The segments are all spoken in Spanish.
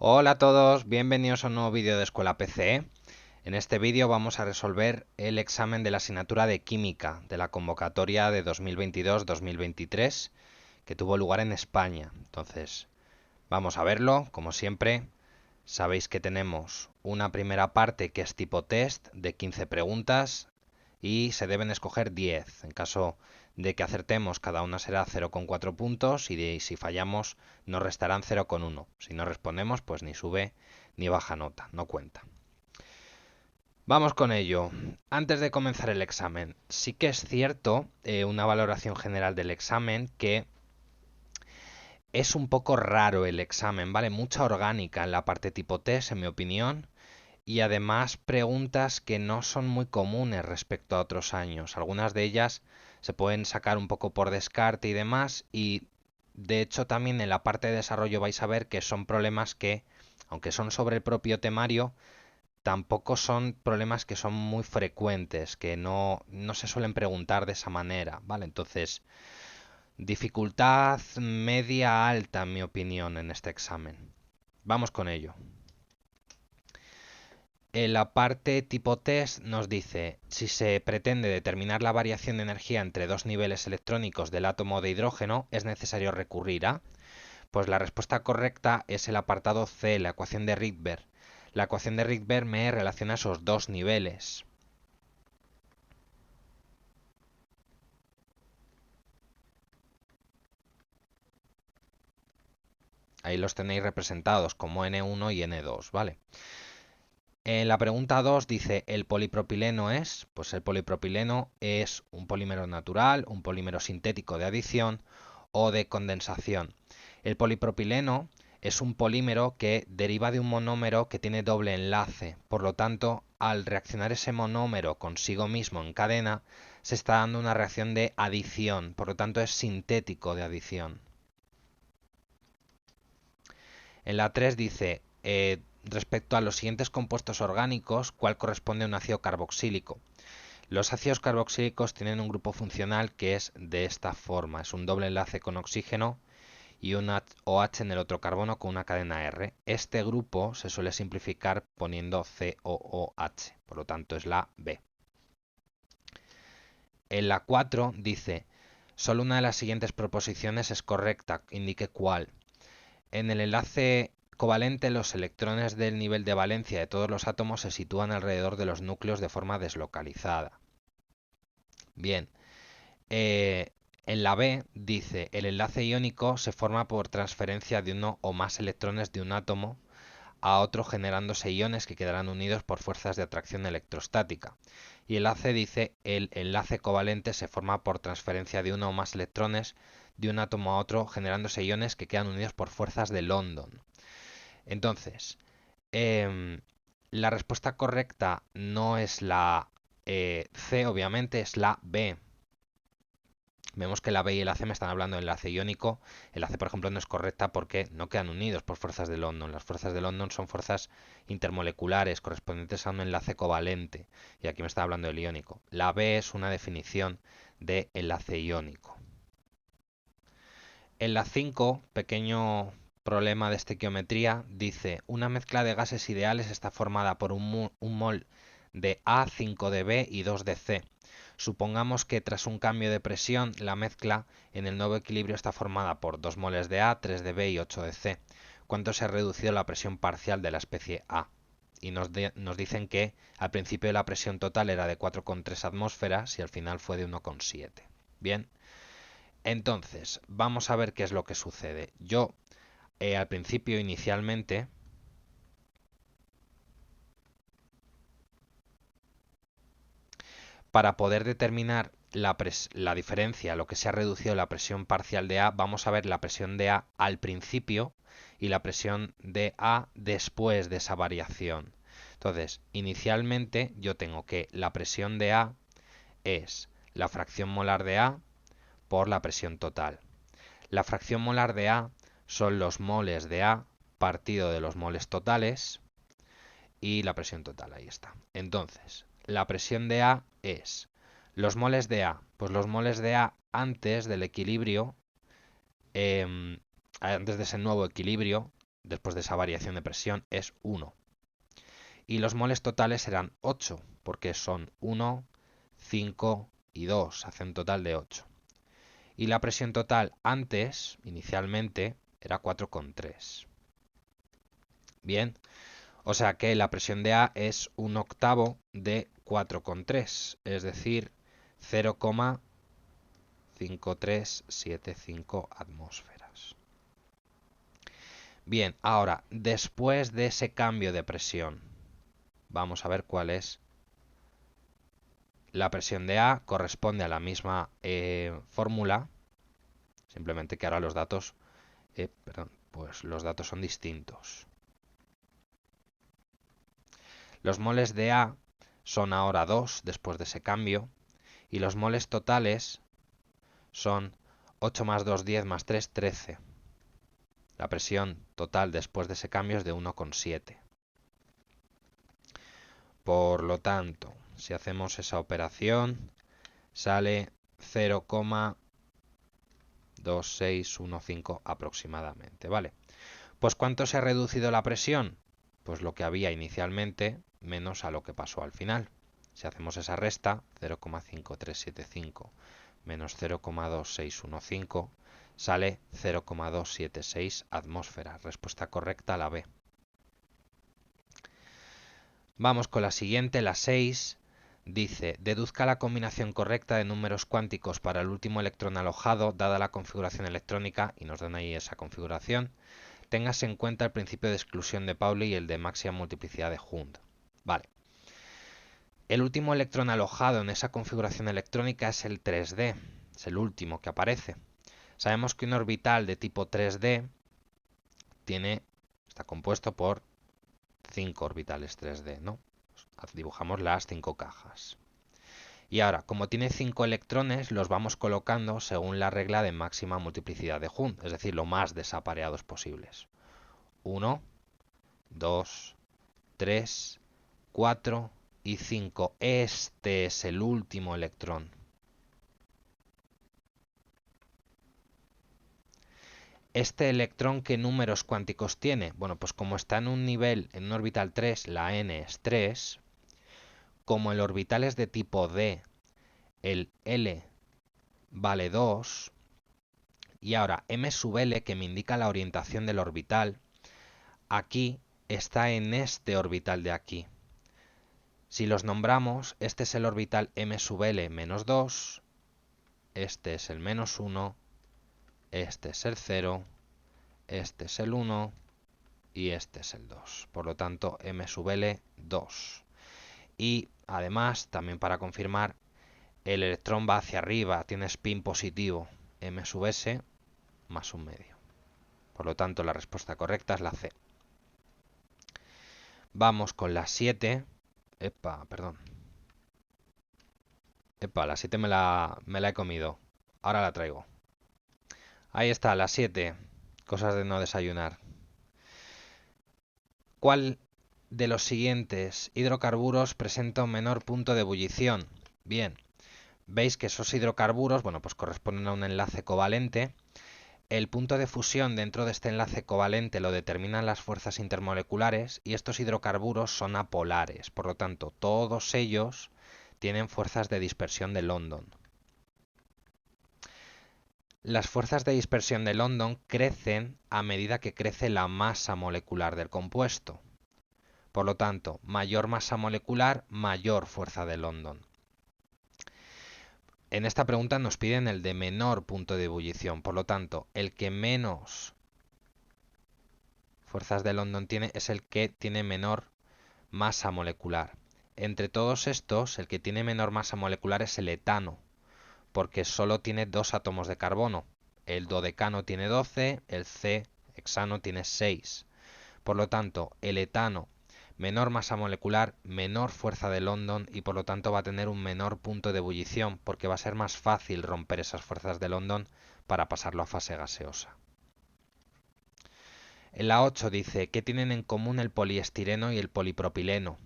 Hola a todos, bienvenidos a un nuevo vídeo de Escuela PCE. En este vídeo vamos a resolver el examen de la asignatura de Química de la convocatoria de 2022-2023 que tuvo lugar en España. Entonces, vamos a verlo, como siempre. Sabéis que tenemos una primera parte que es tipo test de 15 preguntas y se deben escoger 10. En caso de que acertemos, cada una será 0,4 puntos y si fallamos nos restarán 0,1. Si no respondemos, pues ni sube ni baja nota, no cuenta. Vamos con ello. Antes de comenzar el examen, sí que es cierto, una valoración general del examen, que es un poco raro el examen, ¿vale? Mucha orgánica en la parte tipo test, en mi opinión, y además preguntas que no son muy comunes respecto a otros años. Algunas de ellas se pueden sacar un poco por descarte y demás, y de hecho también en la parte de desarrollo vais a ver que son problemas que, aunque son sobre el propio temario, tampoco son problemas que son muy frecuentes, que no se suelen preguntar de esa manera, ¿vale? Entonces, dificultad media alta, en mi opinión, en este examen. Vamos con ello. En la parte tipo test nos dice si se pretende determinar la variación de energía entre dos niveles electrónicos del átomo de hidrógeno, es necesario recurrir a. Pues la respuesta correcta es el apartado C, la ecuación de Rydberg. La ecuación de Rydberg me relaciona esos dos niveles. Ahí los tenéis representados como N1 y N2, ¿vale? En la pregunta 2 dice, ¿el polipropileno es? Pues el polipropileno es un polímero natural, un polímero sintético de adición o de condensación. El polipropileno es un polímero que deriva de un monómero que tiene doble enlace. Por lo tanto, al reaccionar ese monómero consigo mismo en cadena, se está dando una reacción de adición. Por lo tanto, es sintético de adición. En la 3 dice, respecto a los siguientes compuestos orgánicos, ¿cuál corresponde a un ácido carboxílico? Los ácidos carboxílicos tienen un grupo funcional que es de esta forma. Es un doble enlace con oxígeno y un OH en el otro carbono con una cadena R. Este grupo se suele simplificar poniendo COOH, por lo tanto es la B. En la 4 dice, solo una de las siguientes proposiciones es correcta, indique cuál. En el enlace covalente, los electrones del nivel de valencia de todos los átomos se sitúan alrededor de los núcleos de forma deslocalizada. Bien, en la B dice, el enlace iónico se forma por transferencia de uno o más electrones de un átomo a otro generándose iones que quedarán unidos por fuerzas de atracción electrostática. Y el enlace dice, el enlace covalente se forma por transferencia de uno o más electrones de un átomo a otro generándose iones que quedan unidos por fuerzas de London. Entonces, la respuesta correcta no es la C, obviamente, es la B. Vemos que la B y el AC me están hablando de enlace iónico. El AC, por ejemplo, no es correcta porque no quedan unidos por fuerzas de London. Las fuerzas de London son fuerzas intermoleculares correspondientes a un enlace covalente. Y aquí me está hablando del iónico. La B es una definición de enlace iónico. En la 5, pequeño problema de estequiometría, dice una mezcla de gases ideales está formada por un mol de A, 5 de B y 2 de C. Supongamos que tras un cambio de presión, la mezcla en el nuevo equilibrio está formada por 2 moles de A, 3 de B y 8 de C. ¿Cuánto se ha reducido la presión parcial de la especie A? Y nos dicen que al principio la presión total era de 4,3 atmósferas y al final fue de 1,7. Bien, entonces, vamos a ver qué es lo que sucede. Yo, al principio, inicialmente, para poder determinar la diferencia, lo que se ha reducido la presión parcial de A, vamos a ver la presión de A al principio y la presión de A después de esa variación. Entonces, inicialmente yo tengo que la presión de A es la fracción molar de A por la presión total. La fracción molar de A son los moles de A partido de los moles totales y la presión total, ahí está. Entonces, la presión de A es los moles de A, pues los moles de A antes del equilibrio, antes de ese nuevo equilibrio, después de esa variación de presión es 1. Y los moles totales serán 8, porque son 1, 5 y 2, hace un total de 8. Y la presión total antes, inicialmente, era 4,3. Bien, o sea que la presión de A es 1/8 de 4,3, es decir, 0,5375 atmósferas. Bien, ahora, después de ese cambio de presión, vamos a ver cuál es la presión de A. Corresponde a la misma fórmula, simplemente que ahora los datos, pues los datos son distintos. Los moles de A son ahora 2 después de ese cambio, y los moles totales son 8 más 2, 10 más 3, 13. La presión total después de ese cambio es de 1,7. Por lo tanto, si hacemos esa operación, sale 0,2615 aproximadamente, ¿vale? Pues ¿cuánto se ha reducido la presión? Pues lo que había inicialmente menos a lo que pasó al final. Si hacemos esa resta, 0,5375 menos 0,2615, sale 0,276 atmósferas. Respuesta correcta, la B. Vamos con la siguiente, la 6. Dice, deduzca la combinación correcta de números cuánticos para el último electrón alojado, dada la configuración electrónica, y nos dan ahí esa configuración. Téngase en cuenta el principio de exclusión de Pauli y el de máxima multiplicidad de Hund. Vale. El último electrón alojado en esa configuración electrónica es el 3D, es el último que aparece. Sabemos que un orbital de tipo 3D está compuesto por 5 orbitales 3D, ¿no? Dibujamos las 5 cajas. Y ahora, como tiene 5 electrones, los vamos colocando según la regla de máxima multiplicidad de Hund, es decir, lo más desapareados posibles. 1, 2, 3, 4 y 5. Este es el último electrón. ¿Este electrón qué números cuánticos tiene? Bueno, pues como está en un nivel, en un orbital 3, la n es 3. Como el orbital es de tipo D, el L vale 2. Y ahora m sub L, que me indica la orientación del orbital, aquí está en este orbital de aquí. Si los nombramos, este es el orbital m sub L menos 2, este es el menos 1, este es el 0, este es el 1 y este es el 2. Por lo tanto, m sub L 2. Y además, también para confirmar, el electrón va hacia arriba, tiene spin positivo, m sub s más un medio. Por lo tanto, la respuesta correcta es la C. Vamos con la 7. Perdón. La 7 me la he comido. Ahora la traigo. Ahí está, la 7. Cosas de no desayunar. ¿Cuál de los siguientes hidrocarburos presenta un menor punto de ebullición? Bien, veis que esos hidrocarburos, bueno, pues corresponden a un enlace covalente. El punto de fusión dentro de este enlace covalente lo determinan las fuerzas intermoleculares y estos hidrocarburos son apolares. Por lo tanto, todos ellos tienen fuerzas de dispersión de London. Las fuerzas de dispersión de London crecen a medida que crece la masa molecular del compuesto. Por lo tanto, mayor masa molecular, mayor fuerza de London. En esta pregunta nos piden el de menor punto de ebullición. Por lo tanto, el que menos fuerzas de London tiene es el que tiene menor masa molecular. Entre todos estos, el que tiene menor masa molecular es el etano, porque solo tiene 2 átomos de carbono. El dodecano tiene 12, el C hexano tiene 6. Por lo tanto, el etano, menor masa molecular, menor fuerza de London y por lo tanto va a tener un menor punto de ebullición porque va a ser más fácil romper esas fuerzas de London para pasarlo a fase gaseosa. En la 8 dice, ¿qué tienen en común el poliestireno y el polipropileno?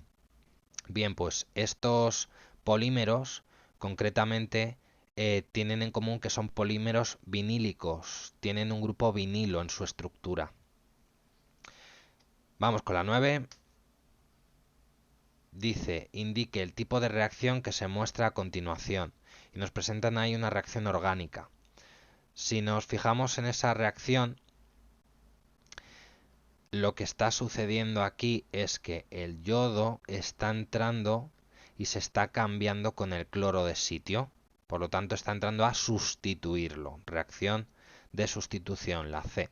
Bien, pues estos polímeros concretamente tienen en común que son polímeros vinílicos, tienen un grupo vinilo en su estructura. Vamos con la 9. Dice, indique el tipo de reacción que se muestra a continuación. Y nos presentan ahí una reacción orgánica. Si nos fijamos en esa reacción, lo que está sucediendo aquí es que el yodo está entrando y se está cambiando con el cloro de sitio. Por lo tanto, está entrando a sustituirlo. Reacción de sustitución, la C.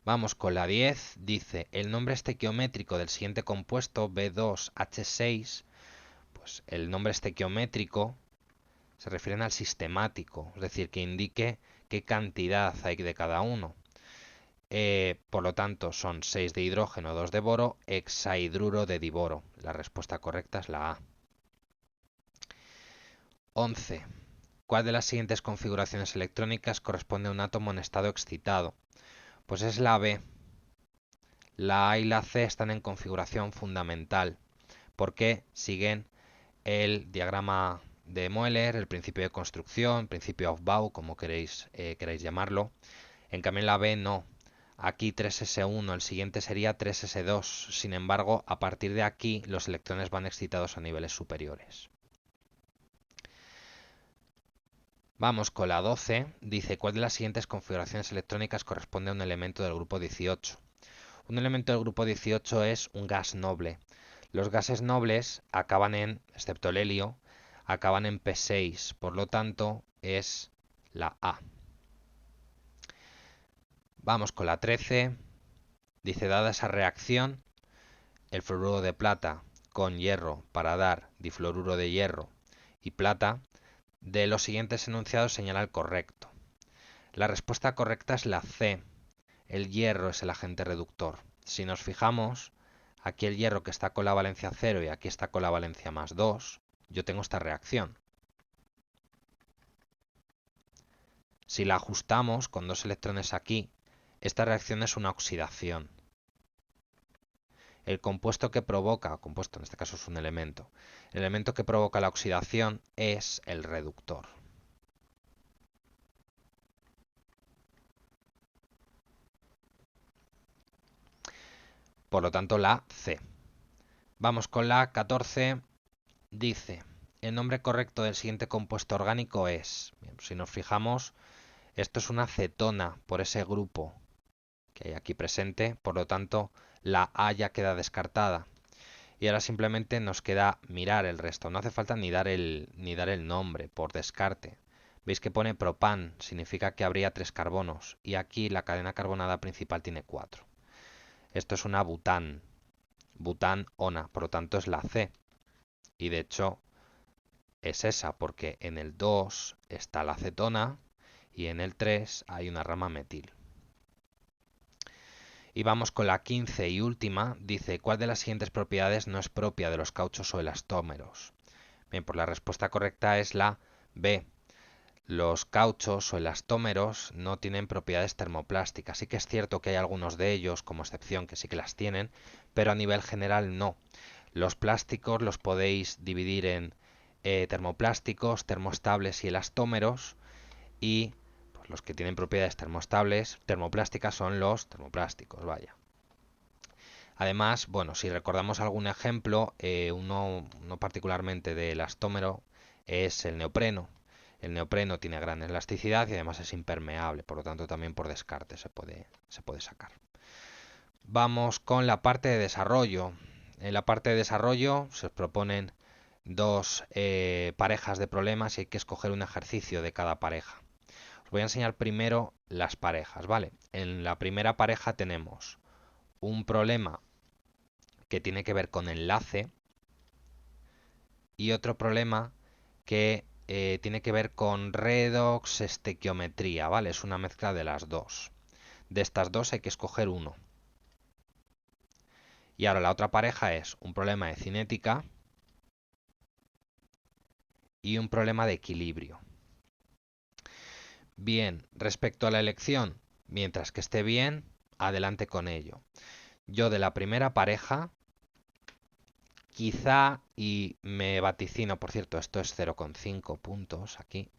Vamos con la 10. Dice, el nombre estequiométrico del siguiente compuesto, B2H6, pues el nombre estequiométrico se refiere al sistemático, es decir, que indique qué cantidad hay de cada uno. Por lo tanto, son 6 de hidrógeno, 2 de boro, hexahidruro de diboro. La respuesta correcta es la A. 11. ¿Cuál de las siguientes configuraciones electrónicas corresponde a un átomo en estado excitado? Pues es la B. La A y la C están en configuración fundamental, porque siguen el diagrama de Moeller, el principio de construcción, principio Aufbau, como queréis llamarlo. En cambio en la B no. Aquí 3s1, el siguiente sería 3s2. Sin embargo, a partir de aquí los electrones van excitados a niveles superiores. Vamos con la 12. Dice, ¿cuál de las siguientes configuraciones electrónicas corresponde a un elemento del grupo 18? Un elemento del grupo 18 es un gas noble. Los gases nobles acaban en, excepto el helio, acaban en P6. Por lo tanto, es la A. Vamos con la 13. Dice, dada esa reacción, el fluoruro de plata con hierro para dar difluoruro de hierro y plata, de los siguientes enunciados señala el correcto. La respuesta correcta es la C. El hierro es el agente reductor. Si nos fijamos, aquí el hierro que está con la valencia 0 y aquí está con la valencia más 2, yo tengo esta reacción. Si la ajustamos con 2 electrones aquí, esta reacción es una oxidación. El compuesto que provoca, compuesto en este caso es un elemento, el elemento que provoca la oxidación es el reductor. Por lo tanto, la C. Vamos con la 14. Dice, el nombre correcto del siguiente compuesto orgánico es, bien, si nos fijamos, esto es una cetona por ese grupo que hay aquí presente, por lo tanto, la A ya queda descartada. Y ahora simplemente nos queda mirar el resto. No hace falta ni dar el nombre por descarte. Veis que pone propan, significa que habría 3 carbonos. Y aquí la cadena carbonada principal tiene 4. Esto es una bután. Bután-ona, por lo tanto es la C. Y de hecho es esa, porque en el 2 está la cetona y en el 3 hay una rama metil. Y vamos con la 15 y última. Dice, ¿cuál de las siguientes propiedades no es propia de los cauchos o elastómeros? Bien, pues la respuesta correcta es la B. Los cauchos o elastómeros no tienen propiedades termoplásticas. Sí que es cierto que hay algunos de ellos, como excepción, que sí que las tienen, pero a nivel general no. Los plásticos los podéis dividir en termoplásticos, termoestables y elastómeros, y pues, los que tienen propiedades termoplásticas son los termoplásticos, vaya. Además, bueno, si recordamos algún ejemplo, uno particularmente de elastómero es el neopreno. El neopreno tiene gran elasticidad y además es impermeable, por lo tanto también por descarte se puede sacar. Vamos con la parte de desarrollo. En la parte de desarrollo se os proponen dos parejas de problemas y hay que escoger un ejercicio de cada pareja. Os voy a enseñar primero las parejas, ¿vale? En la primera pareja tenemos un problema que tiene que ver con enlace y otro problema que tiene que ver con redox estequiometría, ¿vale? Es una mezcla de las dos. De estas dos hay que escoger uno. Y ahora la otra pareja es un problema de cinética y un problema de equilibrio. Bien, respecto a la elección, mientras que esté bien, adelante con ello. Yo de la primera pareja, quizá, y me vaticino, por cierto, esto es 0,5 puntos aquí,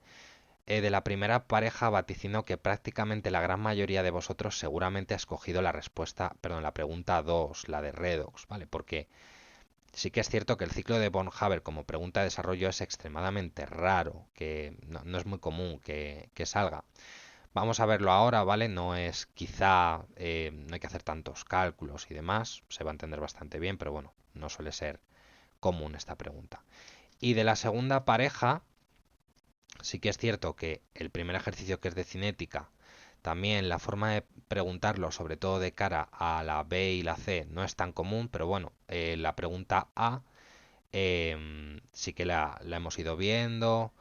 de la primera pareja vaticino que prácticamente la gran mayoría de vosotros seguramente ha escogido la respuesta, perdón, la pregunta 2, la de redox, ¿vale? Porque sí que es cierto que el ciclo de von Haber como pregunta de desarrollo es extremadamente raro, que no es muy común que salga. Vamos a verlo ahora, ¿vale? No es quizá, no hay que hacer tantos cálculos y demás, se va a entender bastante bien, pero bueno, no suele ser común esta pregunta. Y de la segunda pareja, sí que es cierto que el primer ejercicio, que es de cinética, también la forma de preguntarlo, sobre todo de cara a la B y la C, no es tan común, pero bueno, la pregunta A sí que la hemos ido viendo,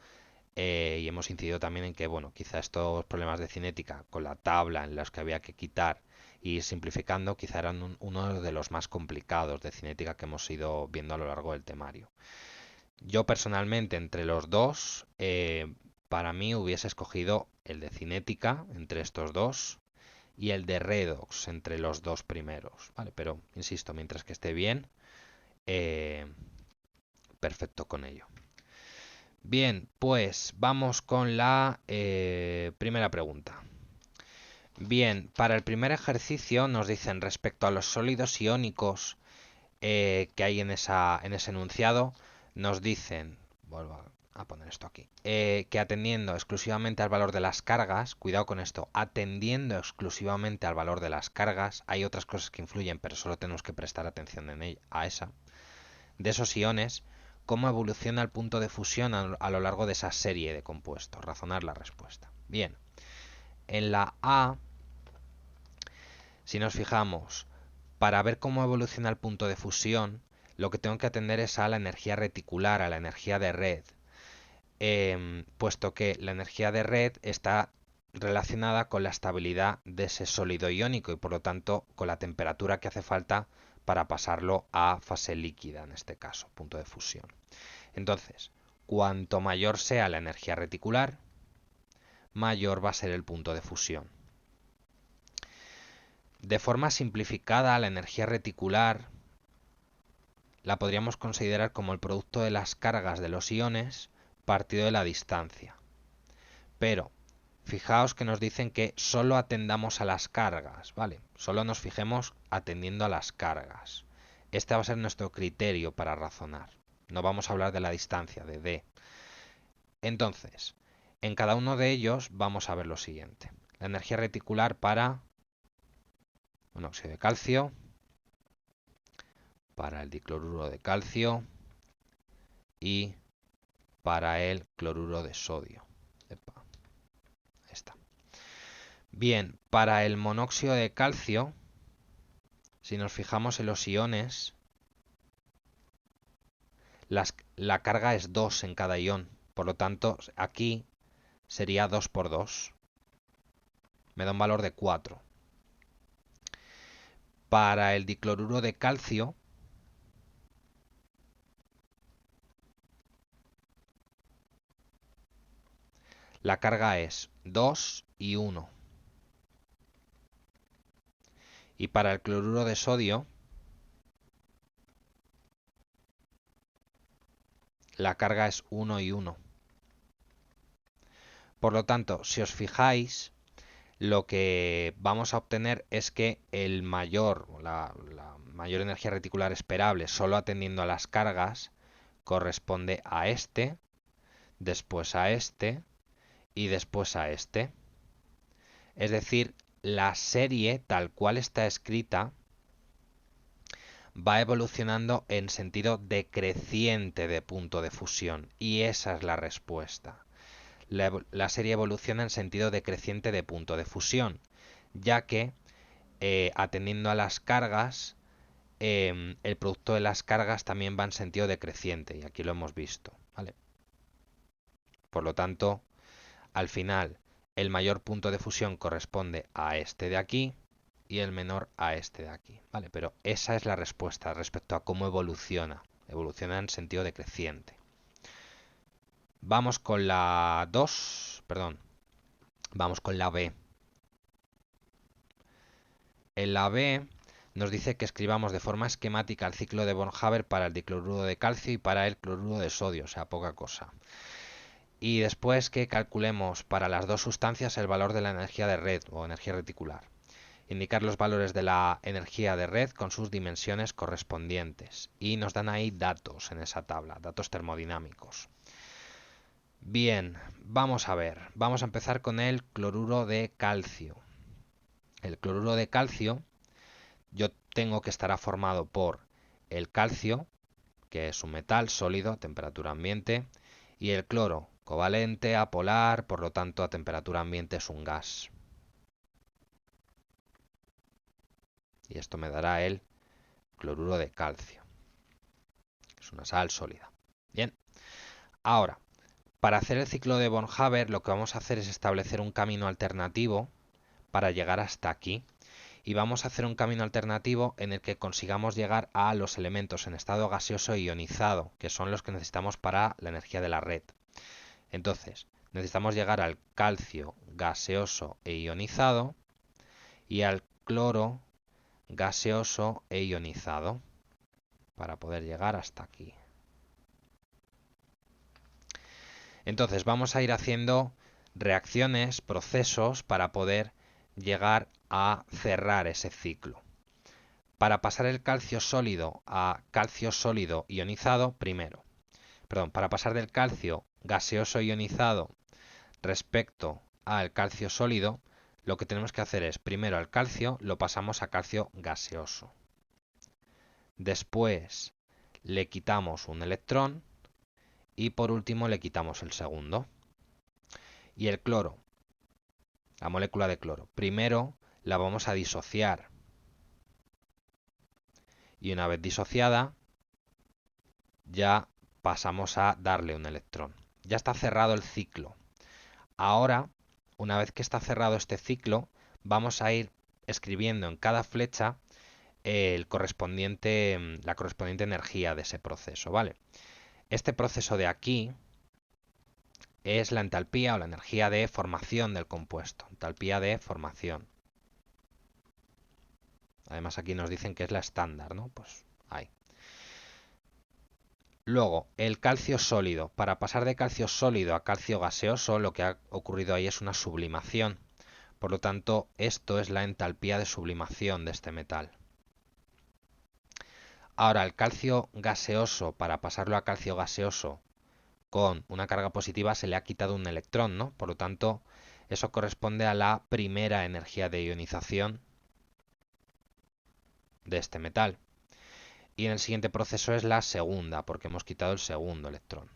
y hemos incidido también en que, bueno, quizá estos problemas de cinética con la tabla en los que había que quitar y ir simplificando, quizá eran uno de los más complicados de cinética que hemos ido viendo a lo largo del temario. Yo personalmente, entre los dos, para mí hubiese escogido el de cinética entre estos dos y el de redox entre los dos primeros, ¿vale? Pero, insisto, mientras que esté bien, eh, perfecto con ello. Bien, pues vamos con la primera pregunta. Bien, para el primer ejercicio nos dicen respecto a los sólidos iónicos que hay en ese enunciado, nos dicen, vuelvo a poner esto aquí, que atendiendo exclusivamente al valor de las cargas, cuidado con esto, atendiendo exclusivamente al valor de las cargas, hay otras cosas que influyen, pero solo tenemos que prestar atención a esa, de esos iones, cómo evoluciona el punto de fusión a lo largo de esa serie de compuestos, razonar la respuesta. Bien, en la A, si nos fijamos, para ver cómo evoluciona el punto de fusión, lo que tengo que atender es a la energía reticular, a la energía de red, puesto que la energía de red está relacionada con la estabilidad de ese sólido iónico y por lo tanto con la temperatura que hace falta para pasarlo a fase líquida, en este caso, punto de fusión. Entonces, cuanto mayor sea la energía reticular, mayor va a ser el punto de fusión. De forma simplificada, la energía reticular la podríamos considerar como el producto de las cargas de los iones partido de la distancia. Pero, fijaos que nos dicen que solo atendamos a las cargas, ¿vale? Solo nos fijemos atendiendo a las cargas. Este va a ser nuestro criterio para razonar. No vamos a hablar de la distancia, de D. Entonces, en cada uno de ellos vamos a ver lo siguiente. La energía reticular para monóxido de calcio, para el dicloruro de calcio y para el cloruro de sodio. Epa, ahí está. Bien, para el monóxido de calcio, si nos fijamos en los iones, la carga es 2 en cada ion. Por lo tanto, aquí sería 2 por 2. Me da un valor de 4. Para el dicloruro de calcio, la carga es 2 y 1. Y para el cloruro de sodio, la carga es 1 y 1. Por lo tanto, si os fijáis, lo que vamos a obtener es que la mayor energía reticular esperable, solo atendiendo a las cargas, corresponde a este, después a este y después a este. Es decir, la serie tal cual está escrita va evolucionando en sentido decreciente de punto de fusión y esa es la respuesta. La serie evoluciona en sentido decreciente de punto de fusión, ya que atendiendo a las cargas, el producto de las cargas también va en sentido decreciente, y aquí lo hemos visto, ¿vale? Por lo tanto, al final, el mayor punto de fusión corresponde a este de aquí y el menor a este de aquí, ¿vale? Pero esa es la respuesta respecto a cómo evoluciona. Evoluciona en sentido decreciente. Vamos con la 2, perdón, vamos con la B. En la B nos dice que escribamos de forma esquemática el ciclo de von Haber para el dicloruro de calcio y para el cloruro de sodio, o sea, poca cosa. y después que calculemos para las dos sustancias el valor de la energía de red o energía reticular. Indicar los valores de la energía de red con sus dimensiones correspondientes. Y nos dan ahí datos en esa tabla, datos termodinámicos. Bien, vamos a ver. Vamos a empezar con el cloruro de calcio. El cloruro de calcio, yo tengo que estará formado por el calcio, que es un metal sólido a temperatura ambiente, y el cloro, covalente, apolar, por lo tanto a temperatura ambiente es un gas. Y esto me dará el cloruro de calcio. Es una sal sólida. Bien, ahora, para hacer el ciclo de von Haber lo que vamos a hacer es establecer un camino alternativo para llegar hasta aquí. Y vamos a hacer un camino alternativo en el que consigamos llegar a los elementos en estado gaseoso e ionizado, que son los que necesitamos para la energía de la red. Entonces, necesitamos llegar al calcio gaseoso e ionizado y al cloro gaseoso e ionizado para poder llegar hasta aquí. Entonces vamos a ir haciendo reacciones, procesos para poder llegar a cerrar ese ciclo. Para pasar el calcio sólido a calcio sólido ionizado, para pasar del calcio gaseoso ionizado respecto al calcio sólido, lo que tenemos que hacer es, primero al calcio lo pasamos a calcio gaseoso. Después le quitamos un electrón y por último le quitamos el segundo. Y el cloro, la molécula de cloro, primero la vamos a disociar. Y una vez disociada, ya pasamos a darle un electrón. Ya está cerrado el ciclo. Ahora, una vez que está cerrado este ciclo, vamos a ir escribiendo en cada flecha la correspondiente energía de ese proceso, ¿vale? Este proceso de aquí es la entalpía o la energía de formación del compuesto. Entalpía de formación. Además aquí nos dicen que es la estándar, ¿no? Pues ahí. Luego, el calcio sólido. Para pasar de calcio sólido a calcio gaseoso, lo que ha ocurrido ahí es una sublimación. Por lo tanto, esto es la entalpía de sublimación de este metal. Ahora, el calcio gaseoso, para pasarlo a calcio gaseoso con una carga positiva, se le ha quitado un electrón, ¿no? Por lo tanto, eso corresponde a la primera energía de ionización de este metal. Y en el siguiente proceso es la segunda, porque hemos quitado el segundo electrón.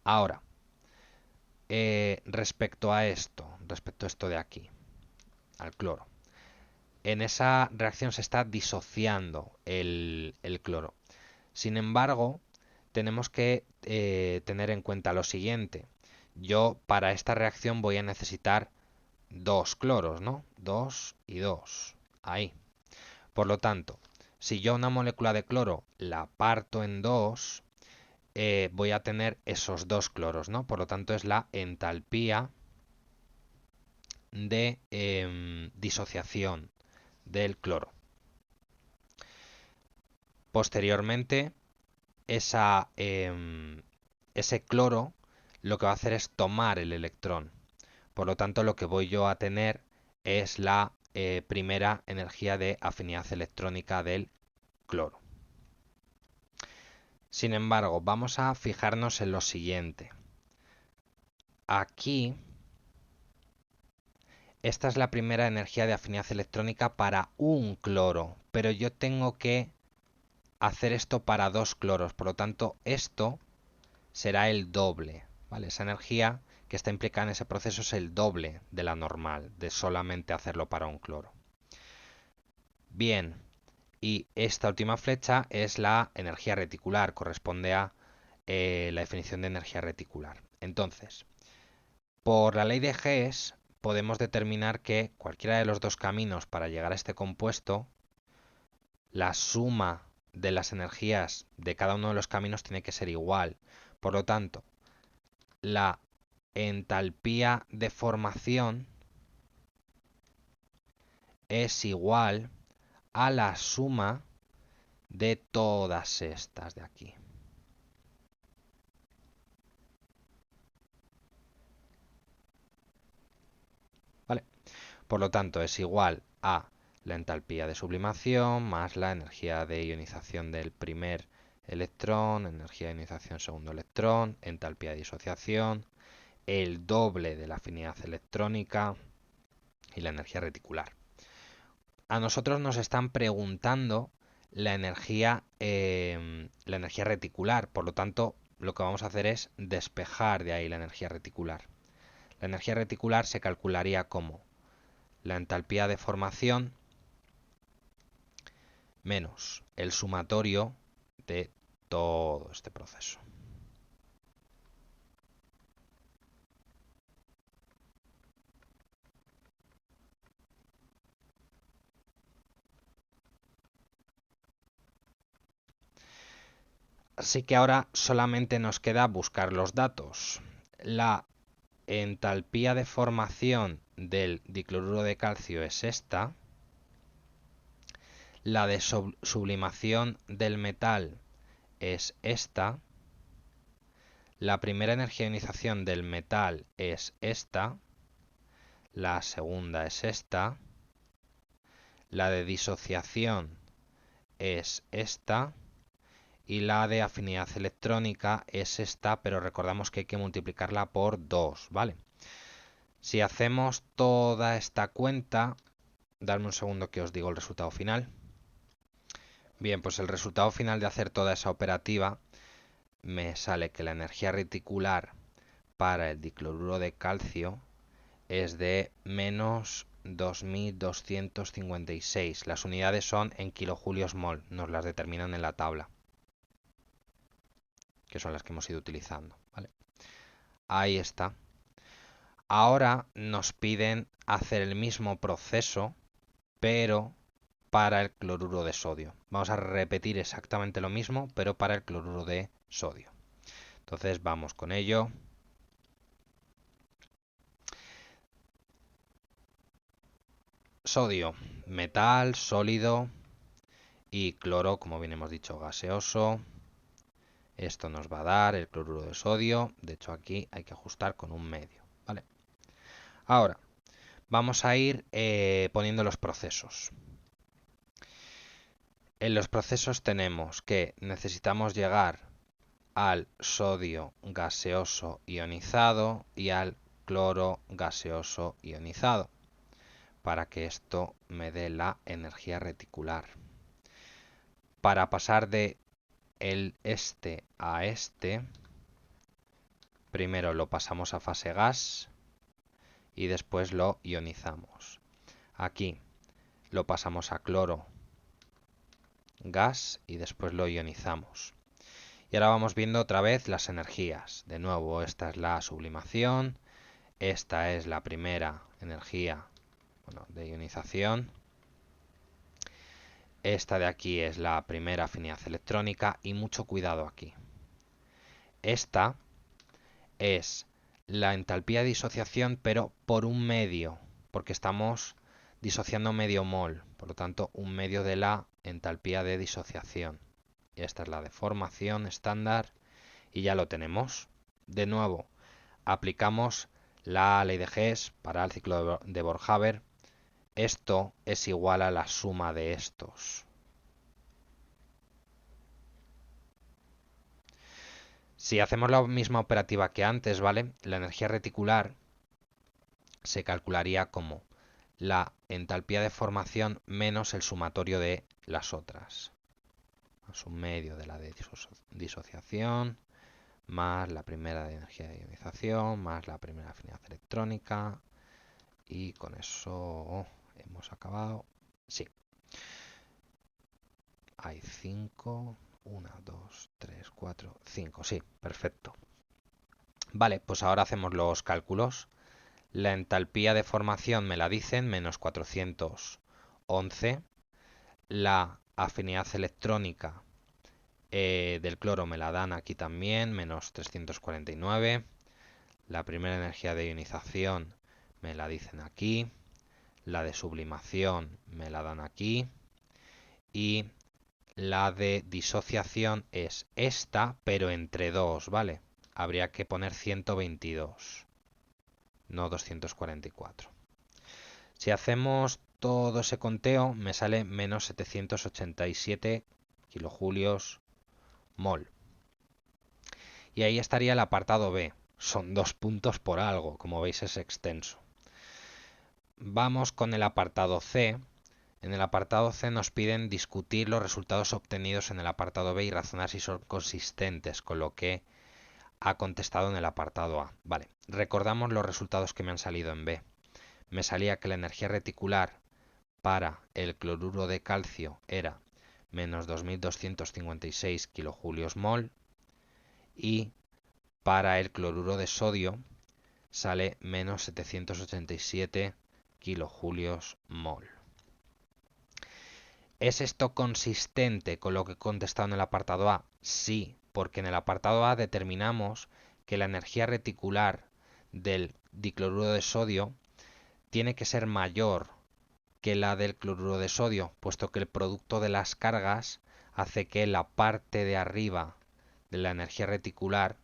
Ahora, respecto a esto de aquí, al cloro. En esa reacción se está disociando el cloro. Sin embargo, tenemos que tener en cuenta lo siguiente. Yo para esta reacción voy a necesitar dos cloros, ¿no? 2 y 2. Ahí. Por lo tanto, si yo una molécula de cloro la parto en dos, voy a tener esos dos cloros, ¿no? Por lo tanto, es la entalpía de disociación del cloro. Posteriormente, ese cloro lo que va a hacer es tomar el electrón. Por lo tanto, lo que voy yo a tener es la primera energía de afinidad electrónica del cloro. Sin embargo, vamos a fijarnos en lo siguiente. Aquí, esta es la primera energía de afinidad electrónica para un cloro, pero yo tengo que hacer esto para dos cloros, por lo tanto, esto será el doble, ¿vale? Esa energía que está implicada en ese proceso es el doble de la normal, de solamente hacerlo para un cloro. Bien, y esta última flecha es la energía reticular, corresponde a la definición de energía reticular. Entonces, por la ley de Hess podemos determinar que cualquiera de los dos caminos para llegar a este compuesto, la suma de las energías de cada uno de los caminos tiene que ser igual. Por lo tanto, la entalpía de formación es igual a la suma de todas estas de aquí. ¿vale? Por lo tanto, es igual a la entalpía de sublimación más la energía de ionización del primer electrón, energía de ionización segundo electrón, entalpía de disociación, el doble de la afinidad electrónica y la energía reticular. A nosotros nos están preguntando la energía reticular, por lo tanto, lo que vamos a hacer es despejar de ahí la energía reticular. La energía reticular se calcularía como la entalpía de formación menos el sumatorio de todo este proceso. Así que ahora solamente nos queda buscar los datos. La entalpía de formación del dicloruro de calcio es esta. La de sublimación del metal es esta. La primera energía de ionización del metal es esta. La segunda es esta. La de disociación es esta. Y la de afinidad electrónica es esta, pero recordamos que hay que multiplicarla por 2, ¿vale? Si hacemos toda esta cuenta, dadme un segundo que os digo el resultado final. Bien, pues el resultado final de hacer toda esa operativa me sale que la energía reticular para el dicloruro de calcio es de menos 2256. Las unidades son en kilojulios mol, nos las determinan en la tabla, que son las que hemos ido utilizando, ¿vale? Ahí está. Ahora nos piden hacer el mismo proceso, pero para el cloruro de sodio. Vamos a repetir exactamente lo mismo, pero para el cloruro de sodio. Entonces vamos con ello. Sodio, metal, sólido, y cloro, como bien hemos dicho, gaseoso. Esto nos va a dar el cloruro de sodio. De hecho, aquí hay que ajustar con un medio, ¿vale? Ahora, vamos a ir poniendo los procesos. En los procesos tenemos que necesitamos llegar al sodio gaseoso ionizado y al cloro gaseoso ionizado para que esto me dé la energía reticular. Para pasar de este a este, primero lo pasamos a fase gas y después lo ionizamos. Aquí lo pasamos a cloro gas y después lo ionizamos. Y ahora vamos viendo otra vez las energías. De nuevo, esta es la sublimación, esta es la primera energía, de ionización. Esta de aquí es la primera afinidad electrónica y mucho cuidado aquí. Esta es la entalpía de disociación, pero por un medio, porque estamos disociando medio mol, por lo tanto un medio de la entalpía de disociación. Y esta es la de formación estándar y ya lo tenemos. De nuevo, aplicamos la ley de Hess para el ciclo de Bohr-Haber. Esto es igual a la suma de estos. Si hacemos la misma operativa que antes, ¿vale? La energía reticular se calcularía como la entalpía de formación menos el sumatorio de las otras. Más un medio de la de disociación, más la primera de energía de ionización, más la primera afinidad electrónica. Y con eso hemos acabado. Sí. Hay 5. 1, 2, 3, 4, 5. Sí, perfecto. Vale, pues ahora hacemos los cálculos. La entalpía de formación me la dicen, menos 411. La afinidad electrónica del cloro me la dan aquí también, menos 349. La primera energía de ionización me la dicen aquí. La de sublimación me la dan aquí. Y la de disociación es esta, pero entre 2, ¿vale? Habría que poner 122, no 244. Si hacemos todo ese conteo, me sale menos 787 kilojulios mol. Y ahí estaría el apartado B. Son 2 puntos por algo, como veis es extenso. Vamos con el apartado C. En el apartado C nos piden discutir los resultados obtenidos en el apartado B y razonar si son consistentes con lo que ha contestado en el apartado A. Vale, recordamos los resultados que me han salido en B. Me salía que la energía reticular para el cloruro de calcio era menos 2256 kilojulios mol y para el cloruro de sodio sale menos 787 kilojulios mol. ¿Es esto consistente con lo que he contestado en el apartado A? Sí, porque en el apartado A determinamos que la energía reticular del dicloruro de sodio tiene que ser mayor que la del cloruro de sodio, puesto que el producto de las cargas hace que la parte de arriba de la energía reticular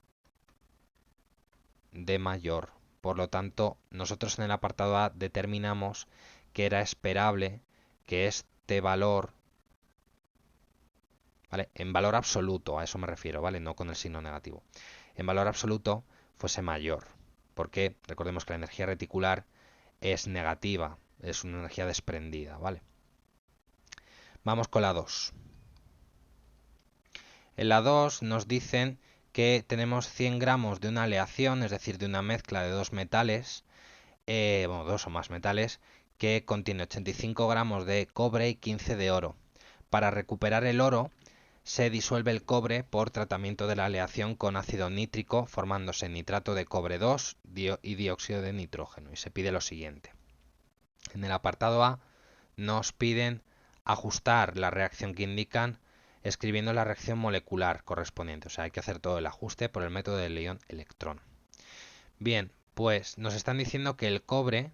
dé mayor. Por lo tanto, nosotros en el apartado A determinamos que era esperable que este valor, ¿vale? En valor absoluto, a eso me refiero, ¿vale? No con el signo negativo. En valor absoluto fuese mayor, porque recordemos que la energía reticular es negativa, es una energía desprendida, ¿vale? Vamos con la 2. En la 2 nos dicen que tenemos 100 gramos de una aleación, es decir, de una mezcla de dos metales, bueno, dos o más metales, que contiene 85 gramos de cobre y 15 de oro. Para recuperar el oro, se disuelve el cobre por tratamiento de la aleación con ácido nítrico, formándose nitrato de cobre 2 y dióxido de nitrógeno. Y se pide lo siguiente. En el apartado A nos piden ajustar la reacción que indican escribiendo la reacción molecular correspondiente. O sea, hay que hacer todo el ajuste por el método del ion-electrón. Bien, pues nos están diciendo que el cobre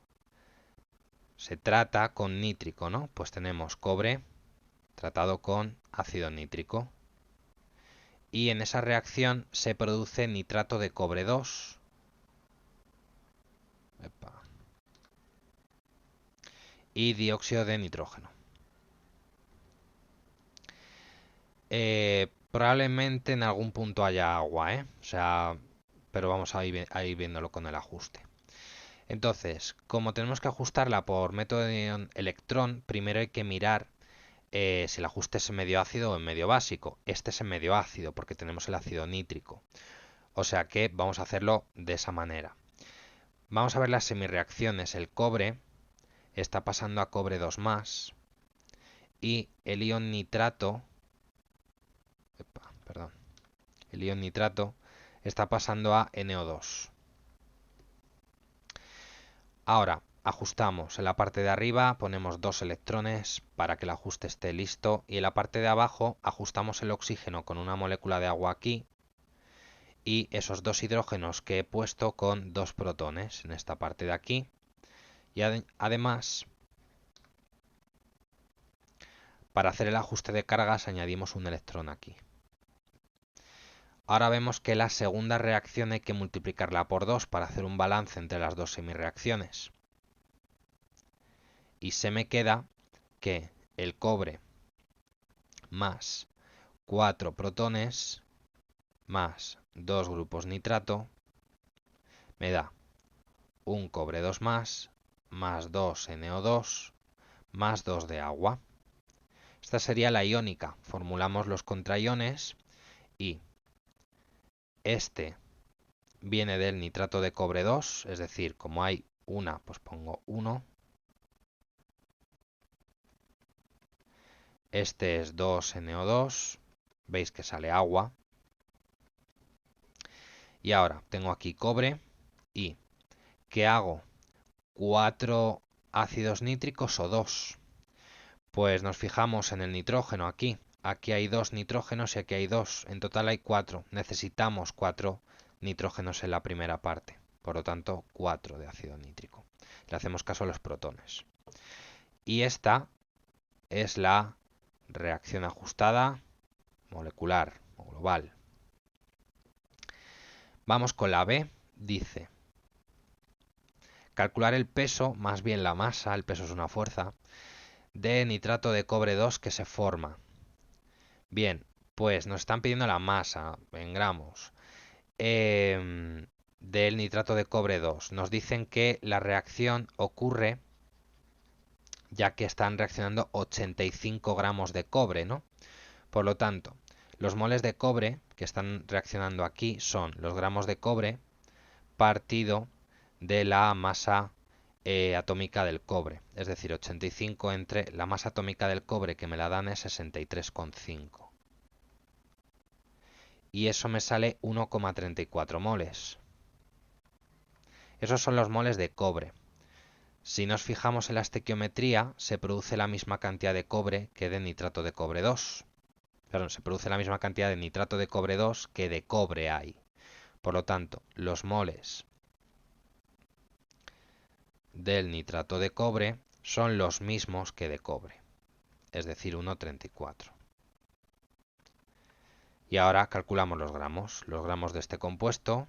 se trata con nítrico, ¿no? Pues tenemos cobre tratado con ácido nítrico. Y en esa reacción se produce nitrato de cobre 2. Y dióxido de nitrógeno. Probablemente en algún punto haya agua, ¿eh? O sea, pero vamos a ir viéndolo con el ajuste. Entonces, como tenemos que ajustarla por método de electrón, primero hay que mirar si el ajuste es en medio ácido o en medio básico. Este es en medio ácido porque tenemos el ácido nítrico. O sea que vamos a hacerlo de esa manera. Vamos a ver las semirreacciones. El cobre está pasando a cobre 2+, y el ion nitrato, el ion nitrato está pasando a NO2. Ahora, ajustamos. En la parte de arriba ponemos 2 electrones para que el ajuste esté listo. Y en la parte de abajo ajustamos el oxígeno con una molécula de agua aquí. Y esos 2 hidrógenos que he puesto con 2 protones en esta parte de aquí. Y además, para hacer el ajuste de cargas añadimos un electrón aquí. Ahora vemos que la segunda reacción hay que multiplicarla por 2 para hacer un balance entre las dos semirreacciones. Y se me queda que el cobre más 4 protones más 2 grupos nitrato me da un cobre 2+, más 2 NO2, más 2 de agua. Esta sería la iónica. Formulamos los contraiones y este viene del nitrato de cobre 2, es decir, como hay una, pues pongo 1. Este es 2NO2, veis que sale agua. Y ahora tengo aquí cobre y ¿qué hago? 4 ácidos nítricos o 2. Pues nos fijamos en el nitrógeno aquí. Aquí hay 2 nitrógenos y aquí hay 2. En total hay 4. Necesitamos 4 nitrógenos en la primera parte. Por lo tanto, 4 de ácido nítrico. Le hacemos caso a los protones. Y esta es la reacción ajustada molecular o global. Vamos con la B. Dice calcular el peso, más bien la masa, el peso es una fuerza, de nitrato de cobre 2 que se forma. Bien, pues nos están pidiendo la masa en gramos del nitrato de cobre 2. Nos dicen que la reacción ocurre ya que están reaccionando 85 gramos de cobre, ¿no? Por lo tanto, los moles de cobre que están reaccionando aquí son los gramos de cobre partido de la masa atómica del cobre. Es decir, 85 entre la masa atómica del cobre que me la dan es 63,5. Y eso me sale 1,34 moles. Esos son los moles de cobre. Si nos fijamos en la estequiometría, se produce la misma cantidad de cobre que de nitrato de cobre 2. Perdón, se produce la misma cantidad de nitrato de cobre 2 que de cobre hay. Por lo tanto, los moles del nitrato de cobre son los mismos que de cobre, es decir, 1,34. Y ahora calculamos los gramos. Los gramos de este compuesto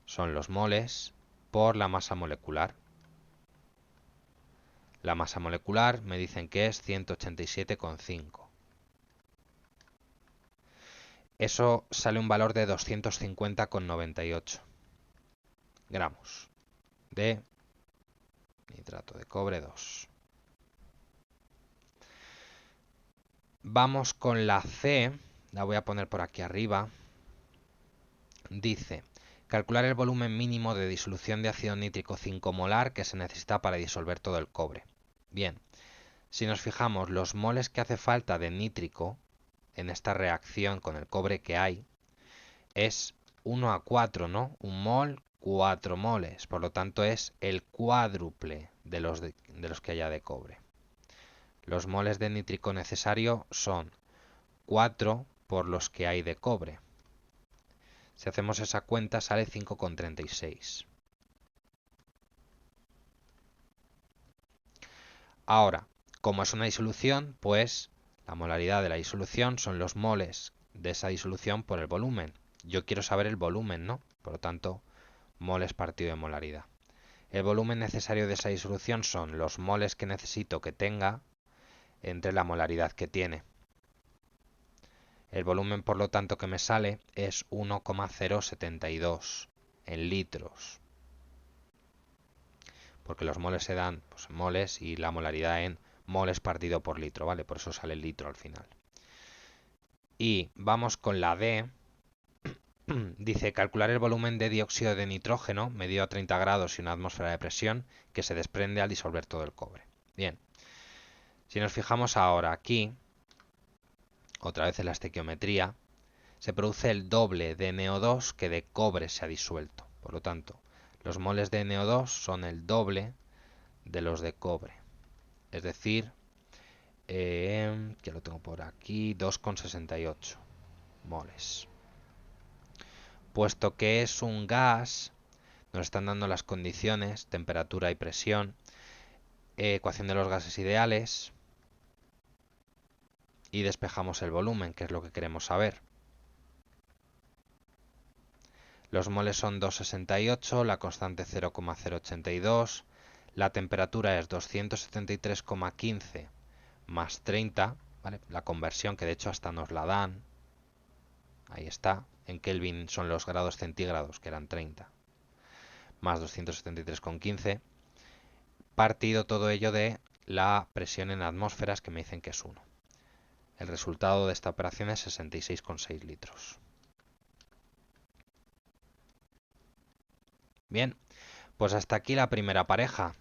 son los moles por la masa molecular. La masa molecular me dicen que es 187,5. Eso sale un valor de 250,98 gramos de nitrato de cobre 2. Vamos con la C, la voy a poner por aquí arriba. Dice, calcular el volumen mínimo de disolución de ácido nítrico 5 molar que se necesita para disolver todo el cobre. Bien, si nos fijamos, los moles que hace falta de nítrico en esta reacción con el cobre que hay es 1 a 4, ¿no? Un mol, 4 moles. Por lo tanto, es el cuádruple de los que haya de cobre. Los moles de nítrico necesario son 4 por los que hay de cobre. Si hacemos esa cuenta sale 5,36. Ahora, como es una disolución, pues la molaridad de la disolución son los moles de esa disolución por el volumen. Yo quiero saber el volumen, ¿no? Por lo tanto, moles partido de molaridad. El volumen necesario de esa disolución son los moles que necesito que tenga entre la molaridad que tiene. El volumen, por lo tanto, que me sale es 1,072 en litros. Porque los moles se dan pues, en moles y la molaridad en moles partido por litro, ¿vale? Por eso sale el litro al final. Y vamos con la D. Dice, calcular el volumen de dióxido de nitrógeno medido a 30 grados y una atmósfera de presión que se desprende al disolver todo el cobre. Bien. Si nos fijamos ahora aquí, otra vez en la estequiometría, se produce el doble de NO2 que de cobre se ha disuelto. Por lo tanto, los moles de NO2 son el doble de los de cobre. Es decir, que lo tengo por aquí, 2,68 moles. Puesto que es un gas, nos están dando las condiciones, temperatura y presión, ecuación de los gases ideales, y despejamos el volumen, que es lo que queremos saber. Los moles son 2,68, la constante 0,082, la temperatura es 273,15 más 30, ¿vale? La conversión que de hecho hasta nos la dan, ahí está, en Kelvin son los grados centígrados, que eran 30, más 273,15, partido todo ello de la presión en atmósferas que me dicen que es 1. El resultado de esta operación es 66,6 litros. Bien, pues hasta aquí la primera pareja.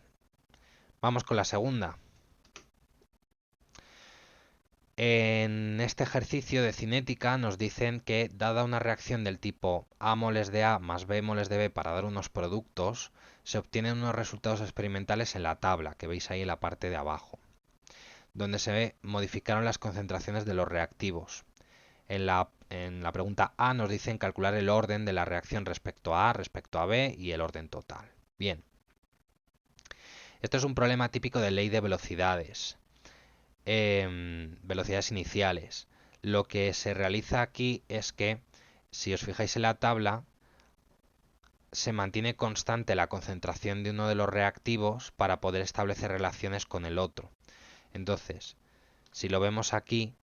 Vamos con la segunda. En este ejercicio de cinética nos dicen que, dada una reacción del tipo A moles de A más B moles de B para dar unos productos, se obtienen unos resultados experimentales en la tabla, que veis ahí en la parte de abajo, donde se modificaron las concentraciones de los reactivos. En la pregunta A nos dicen calcular el orden de la reacción respecto a A, respecto a B y el orden total. Bien. Esto es un problema típico de ley de velocidades. Velocidades iniciales. Lo que se realiza aquí es que, si os fijáis en la tabla, se mantiene constante la concentración de uno de los reactivos para poder establecer relaciones con el otro. Entonces, si lo vemos aquí,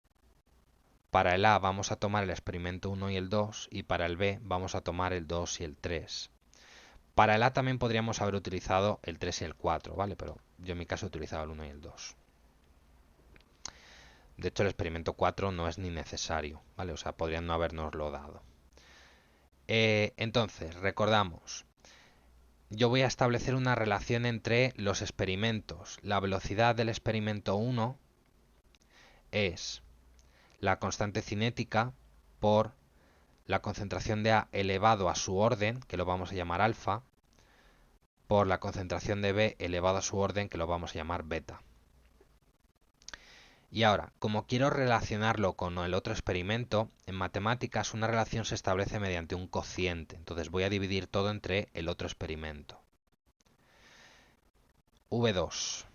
para el A vamos a tomar el experimento 1 y el 2 y para el B vamos a tomar el 2 y el 3. Para el A también podríamos haber utilizado el 3 y el 4, ¿vale? Pero yo en mi caso he utilizado el 1 y el 2. De hecho, el experimento 4 no es ni necesario, ¿vale? O sea, podrían no habernoslo dado. Entonces, recordamos, yo voy a establecer una relación entre los experimentos. La velocidad del experimento 1 es la constante cinética por la concentración de A elevado a su orden, que lo vamos a llamar alfa, por la concentración de B elevado a su orden, que lo vamos a llamar beta. Y ahora, como quiero relacionarlo con el otro experimento, en matemáticas una relación se establece mediante un cociente. Entonces voy a dividir todo entre el otro experimento. V2.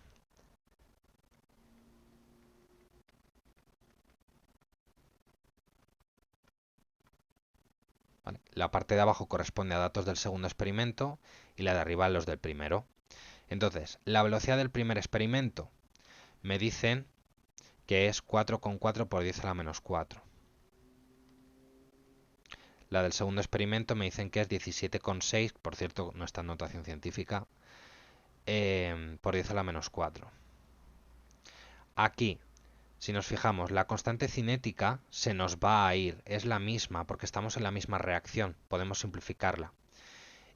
¿Vale? La parte de abajo corresponde a datos del segundo experimento y la de arriba a los del primero. Entonces, la velocidad del primer experimento me dicen que es 4,4 por 10 a la menos 4. La del segundo experimento me dicen que es 17,6, por cierto, no está en notación científica, por 10 a la menos 4. Aquí, si nos fijamos, la constante cinética se nos va a ir, es la misma porque estamos en la misma reacción, podemos simplificarla.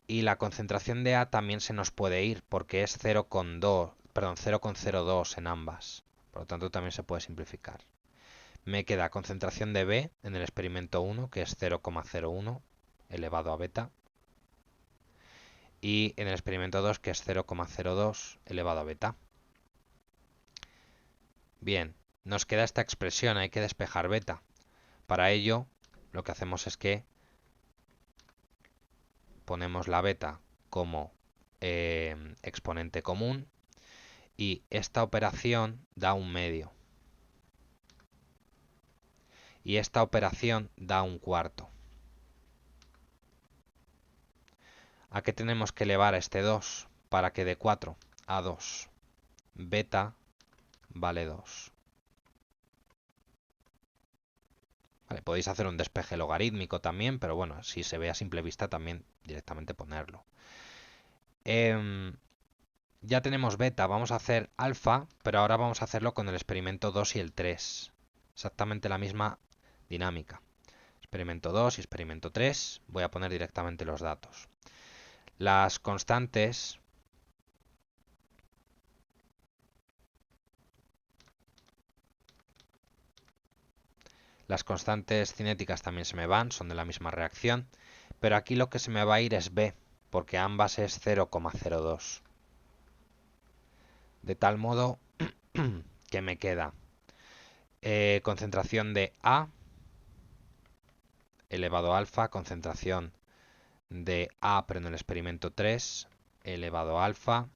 Y la concentración de A también se nos puede ir porque es 0,02 en ambas. Por lo tanto, también se puede simplificar. Me queda concentración de B en el experimento 1, que es 0,01 elevado a beta. Y en el experimento 2, que es 0,02 elevado a beta. Bien, nos queda esta expresión, hay que despejar beta. Para ello, lo que hacemos es que ponemos la beta como exponente común y esta operación da un medio. Y esta operación da un cuarto. ¿A qué tenemos que elevar a este 2 para que dé 4? A 2. Beta vale 2. Vale, podéis hacer un despeje logarítmico también, pero bueno, si se ve a simple vista también directamente ponerlo. Ya tenemos beta, vamos a hacer alfa, pero ahora vamos a hacerlo con el experimento 2 y el 3. Exactamente la misma dinámica. Experimento 2 y experimento 3. Voy a poner directamente los datos. Las constantes cinéticas también se me van, son de la misma reacción, pero aquí lo que se me va a ir es B, porque ambas es 0,02. De tal modo que me queda concentración de A elevado a alfa, concentración de A pero en el experimento 3 elevado a alfa.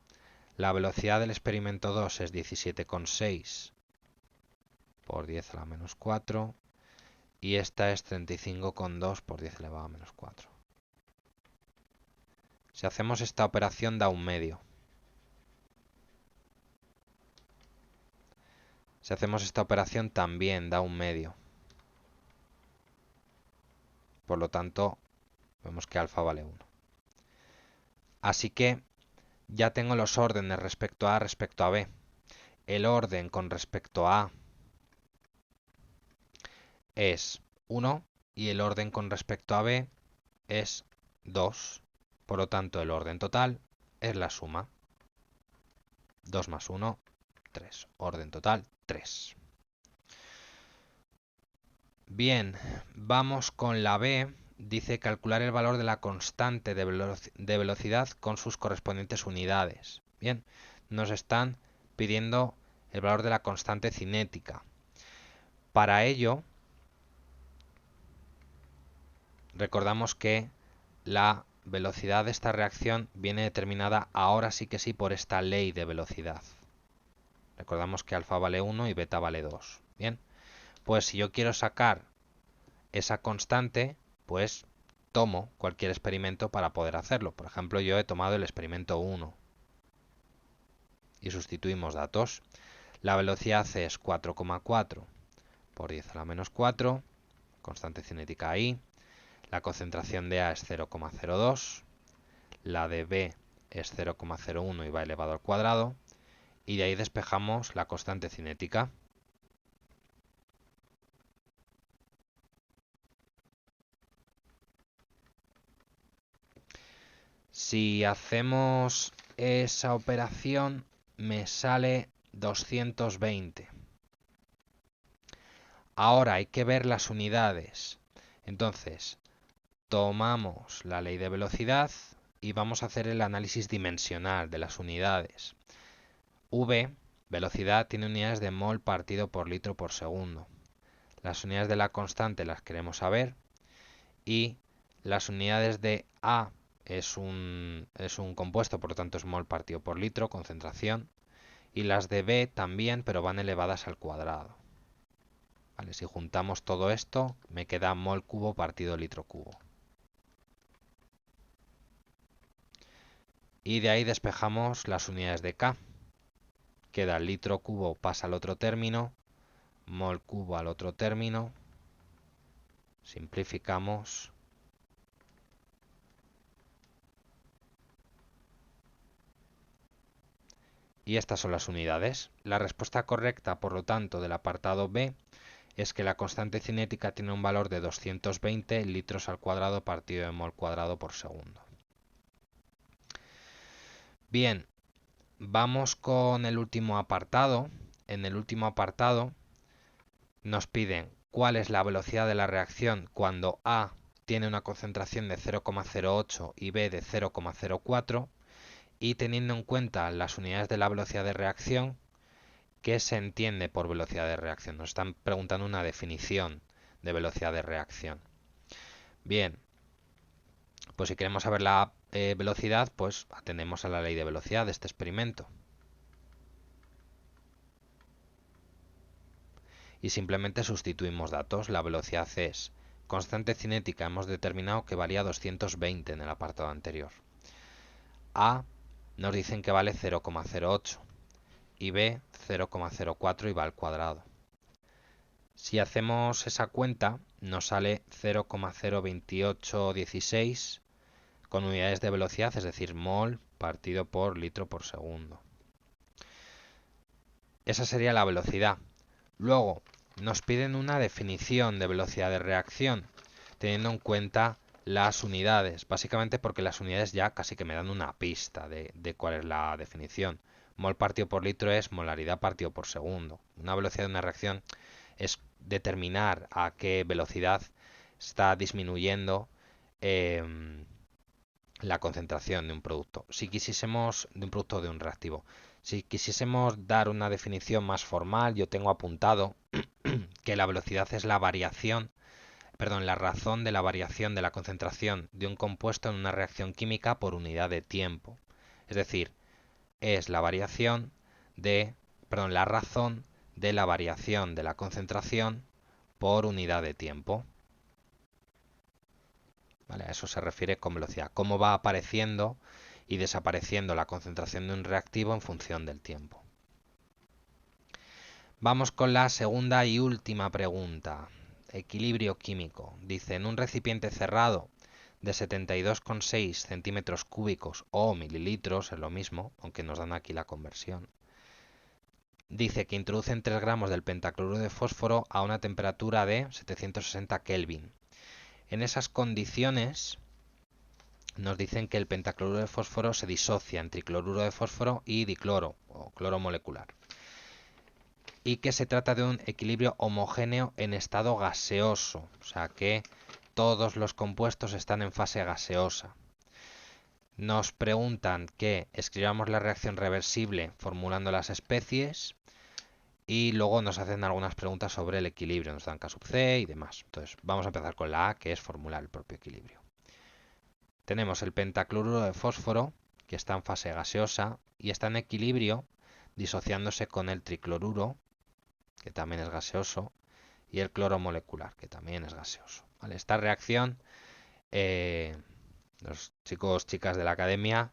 La velocidad del experimento 2 es 17,6 por 10 a la menos 4 y esta es 35,2 por 10 elevado a menos 4. Si hacemos esta operación da un medio. Si hacemos esta operación también da un medio. Por lo tanto, vemos que alfa vale 1. Así que ya tengo los órdenes respecto a respecto a B. El orden con respecto a A es 1 y el orden con respecto a B es 2. Por lo tanto, el orden total es la suma. 2 más 1, 3. Orden total, 3. Bien, vamos con la B. Dice calcular el valor de la constante de velocidad con sus correspondientes unidades. Bien, nos están pidiendo el valor de la constante cinética. Para ello, recordamos que la velocidad de esta reacción viene determinada ahora sí que sí por esta ley de velocidad. Recordamos que alfa vale 1 y beta vale 2. Bien, pues si yo quiero sacar esa constante, pues tomo cualquier experimento para poder hacerlo. Por ejemplo, yo he tomado el experimento 1 y sustituimos datos. La velocidad es 4,4 por 10 a la menos 4, constante cinética ahí. La concentración de A es 0,02, la de B es 0,01 y va elevado al cuadrado, y de ahí despejamos la constante cinética. Si hacemos esa operación, me sale 220. Ahora hay que ver las unidades. Entonces, tomamos la ley de velocidad y vamos a hacer el análisis dimensional de las unidades. V, velocidad, tiene unidades de mol partido por litro por segundo. Las unidades de la constante las queremos saber y las unidades de A es un compuesto, por lo tanto es mol partido por litro, concentración, y las de B también, pero van elevadas al cuadrado. Vale, si juntamos todo esto, me queda mol cubo partido litro cubo. Y de ahí despejamos las unidades de K. Queda litro cubo pasa al otro término, mol cubo al otro término. Simplificamos. Y estas son las unidades. La respuesta correcta, por lo tanto, del apartado B es que la constante cinética tiene un valor de 220 litros al cuadrado partido de mol cuadrado por segundo. Bien, vamos con el último apartado. En el último apartado nos piden cuál es la velocidad de la reacción cuando A tiene una concentración de 0,08 y B de 0,04, y teniendo en cuenta las unidades de la velocidad de reacción, ¿qué se entiende por velocidad de reacción? Nos están preguntando una definición de velocidad de reacción. Bien, pues si queremos saber la velocidad, pues atendemos a la ley de velocidad de este experimento. Y simplemente sustituimos datos. La velocidad es constante cinética, hemos determinado que valía 220 en el apartado anterior. A nos dicen que vale 0,08 y B 0,04 y va al cuadrado. Si hacemos esa cuenta, nos sale 0,02816 con unidades de velocidad, es decir, mol partido por litro por segundo. Esa sería la velocidad. Luego, nos piden una definición de velocidad de reacción, teniendo en cuenta las unidades, básicamente porque las unidades ya casi que me dan una pista de cuál es la definición. Mol partido por litro es molaridad partido por segundo. Una velocidad de una reacción es determinar a qué velocidad está disminuyendo la concentración de un producto. Si quisiésemos, de un producto o de un reactivo. Si quisiésemos dar una definición más formal, yo tengo apuntado que la velocidad es la variación, perdón, la razón de la variación de la concentración de un compuesto en una reacción química por unidad de tiempo. Es decir, es la variación de, perdón, la razón de la variación de la concentración por unidad de tiempo. ¿Vale? A eso se refiere con velocidad. Cómo va apareciendo y desapareciendo la concentración de un reactivo en función del tiempo. Vamos con la segunda y última pregunta. Equilibrio químico. Dice, en un recipiente cerrado de 72,6 centímetros cúbicos o mililitros, es lo mismo, aunque nos dan aquí la conversión. Dice que introducen 3 gramos del pentacloruro de fósforo a una temperatura de 760 Kelvin. En esas condiciones nos dicen que el pentacloruro de fósforo se disocia en tricloruro de fósforo y dicloro o cloro molecular. Y que se trata de un equilibrio homogéneo en estado gaseoso, o sea que todos los compuestos están en fase gaseosa. Nos preguntan que escribamos la reacción reversible formulando las especies y luego nos hacen algunas preguntas sobre el equilibrio, nos dan K sub C y demás. Entonces vamos a empezar con la A, que es formular el propio equilibrio. Tenemos el pentacloruro de fósforo, que está en fase gaseosa y está en equilibrio disociándose con el tricloruro, que también es gaseoso, y el cloro molecular, que también es gaseoso. ¿Vale? Esta reacción Eh, los chicos, chicas de la academia,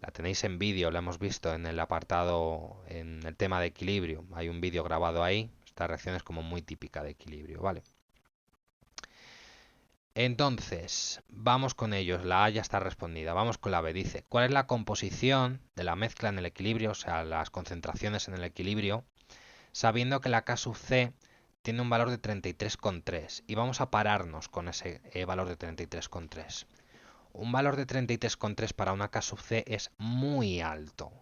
la tenéis en vídeo, la hemos visto en el apartado, en el tema de equilibrio. Hay un vídeo grabado ahí. Esta reacción es como muy típica de equilibrio, ¿vale? Entonces, vamos con ellos. La A ya está respondida. Vamos con la B. Dice, ¿cuál es la composición de la mezcla en el equilibrio, o sea, las concentraciones en el equilibrio, sabiendo que la K sub C tiene un valor de 33,3? Y vamos a pararnos con ese valor de 33,3. Un valor de 33,3 para una K sub C es muy alto.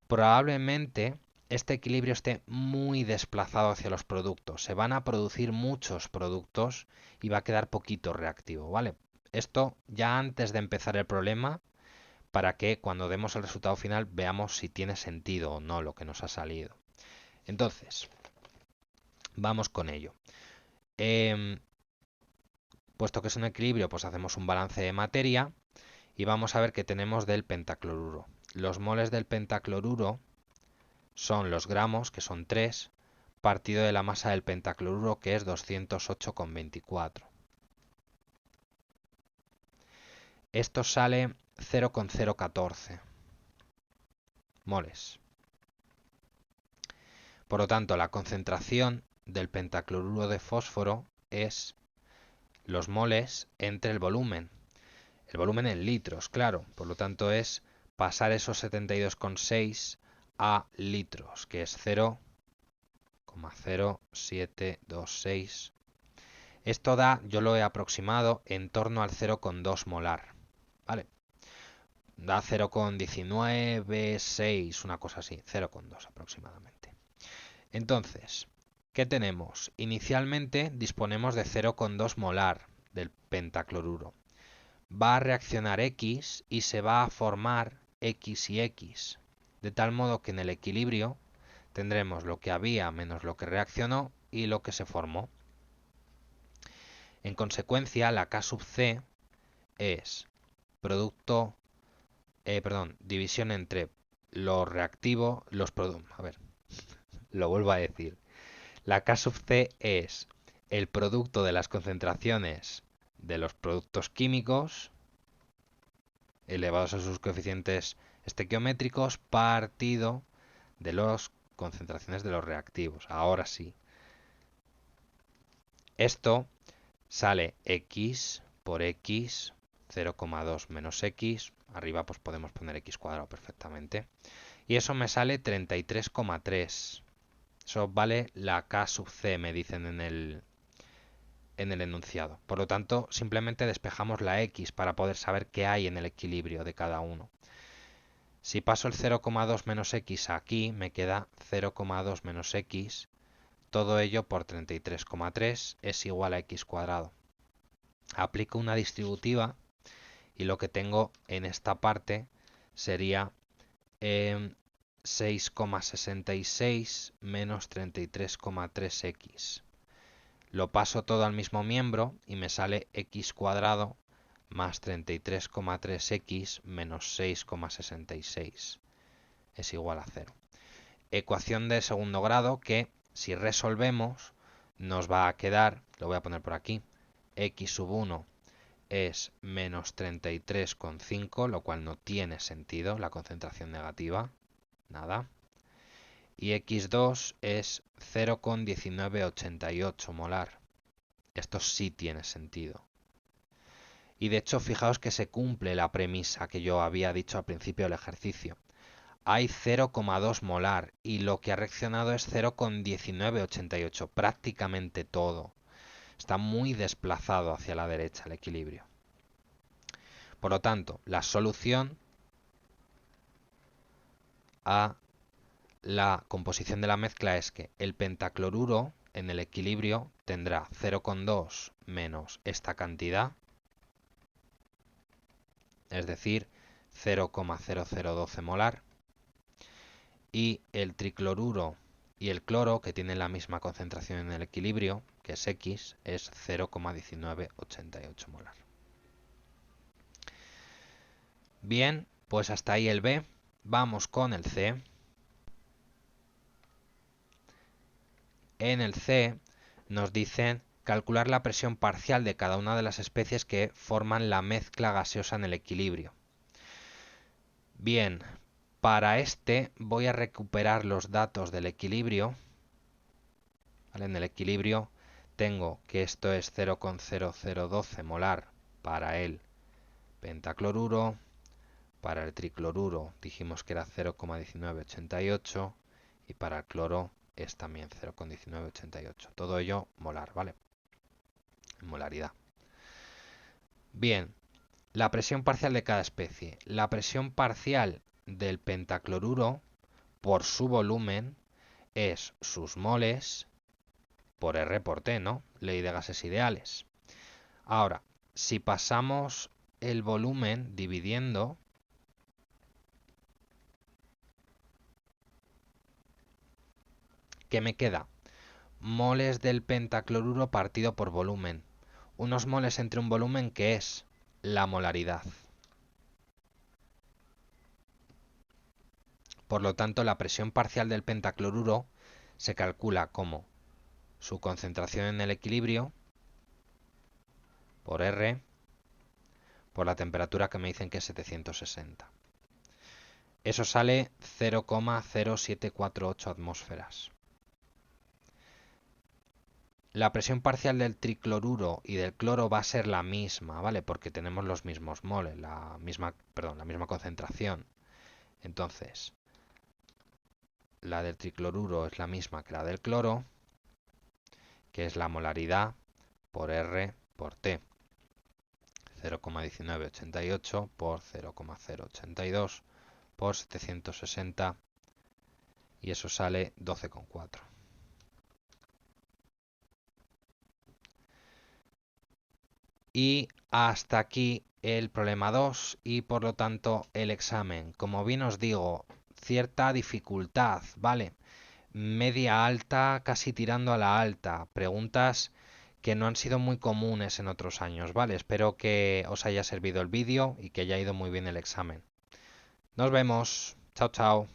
Probablemente este equilibrio esté muy desplazado hacia los productos. Se van a producir muchos productos y va a quedar poquito reactivo, ¿vale? Esto ya antes de empezar el problema, para que cuando demos el resultado final veamos si tiene sentido o no lo que nos ha salido. Entonces, vamos con ello. Puesto que es un equilibrio, pues hacemos un balance de materia y vamos a ver qué tenemos del pentacloruro. Los moles del pentacloruro son los gramos, que son 3, partido de la masa del pentacloruro, que es 208,24. Esto sale 0,014 moles. Por lo tanto, la concentración del pentacloruro de fósforo es los moles entre el volumen. El volumen en litros, claro. Por lo tanto, es pasar esos 72,6 a litros, que es 0,0726. Esto da, yo lo he aproximado, en torno al 0,2 molar. ¿Vale? Da 0,196, una cosa así, 0,2 aproximadamente. Entonces, ¿qué tenemos? Inicialmente disponemos de 0,2 molar del pentacloruro. Va a reaccionar X y se va a formar X y X, de tal modo que en el equilibrio tendremos lo que había menos lo que reaccionó y lo que se formó. En consecuencia, la K sub C es división entre lo reactivo, a ver, lo vuelvo a decir. La K sub C es el producto de las concentraciones de los productos químicos elevados a sus coeficientes estequiométricos partido de las concentraciones de los reactivos. Ahora sí. Esto sale X por X, 0,2 menos X. Arriba pues podemos poner X cuadrado perfectamente. Y eso me sale 33,3. Eso vale la K sub C, me dicen en el enunciado. Por lo tanto, simplemente despejamos la X para poder saber qué hay en el equilibrio de cada uno. Si paso el 0,2 menos X aquí, me queda 0,2 menos X. Todo ello por 33,3 es igual a X cuadrado. Aplico una distributiva y lo que tengo en esta parte sería 6,66 menos 33,3x. Lo paso todo al mismo miembro y me sale x cuadrado más 33,3x menos 6,66. Es igual a 0. Ecuación de segundo grado que, si resolvemos, nos va a quedar, lo voy a poner por aquí, x sub 1 es menos 33,5, lo cual no tiene sentido, la concentración negativa, nada. Y x2 es 0,1988 molar. Esto sí tiene sentido. Y de hecho, fijaos que se cumple la premisa que yo había dicho al principio del ejercicio. Hay 0,2 molar y lo que ha reaccionado es 0,1988, prácticamente todo. Está muy desplazado hacia la derecha el equilibrio. Por lo tanto, la solución a la composición de la mezcla es que el pentacloruro en el equilibrio tendrá 0,2 menos esta cantidad, es decir, 0,0012 molar, y el tricloruro y el cloro, que tienen la misma concentración en el equilibrio, que es X, es 0,1988 molar. Bien, pues hasta ahí el B. Vamos con el C. En el C nos dicen calcular la presión parcial de cada una de las especies que forman la mezcla gaseosa en el equilibrio. Bien, para este voy a recuperar los datos del equilibrio. ¿Vale? En el equilibrio tengo que esto es 0,0012 molar para el pentacloruro, para el tricloruro dijimos que era 0,1988 y para el cloro es también 0,1988. Todo ello molar, ¿vale? En molaridad. Bien, la presión parcial de cada especie. La presión parcial del pentacloruro por su volumen es sus moles por R por T, ¿no? Ley de gases ideales. Ahora, si pasamos el volumen dividiendo, ¿qué me queda? Moles del pentacloruro partido por volumen. Unos moles entre un volumen que es la molaridad. Por lo tanto, la presión parcial del pentacloruro se calcula como su concentración en el equilibrio por R por la temperatura que me dicen que es 760. Eso sale 0,0748 atmósferas. La presión parcial del tricloruro y del cloro va a ser la misma, ¿vale? Porque tenemos los mismos moles, la misma concentración. Entonces, la del tricloruro es la misma que la del cloro, que es la molaridad por R por T. 0,1988 por 0,082 por 760 y eso sale 12,4. Y hasta aquí el problema 2 y por lo tanto el examen. Como bien os digo, cierta dificultad, ¿vale? Media alta, casi tirando a la alta. Preguntas que no han sido muy comunes en otros años, ¿vale? Espero que os haya servido el vídeo y que haya ido muy bien el examen. Nos vemos. Chao, chao.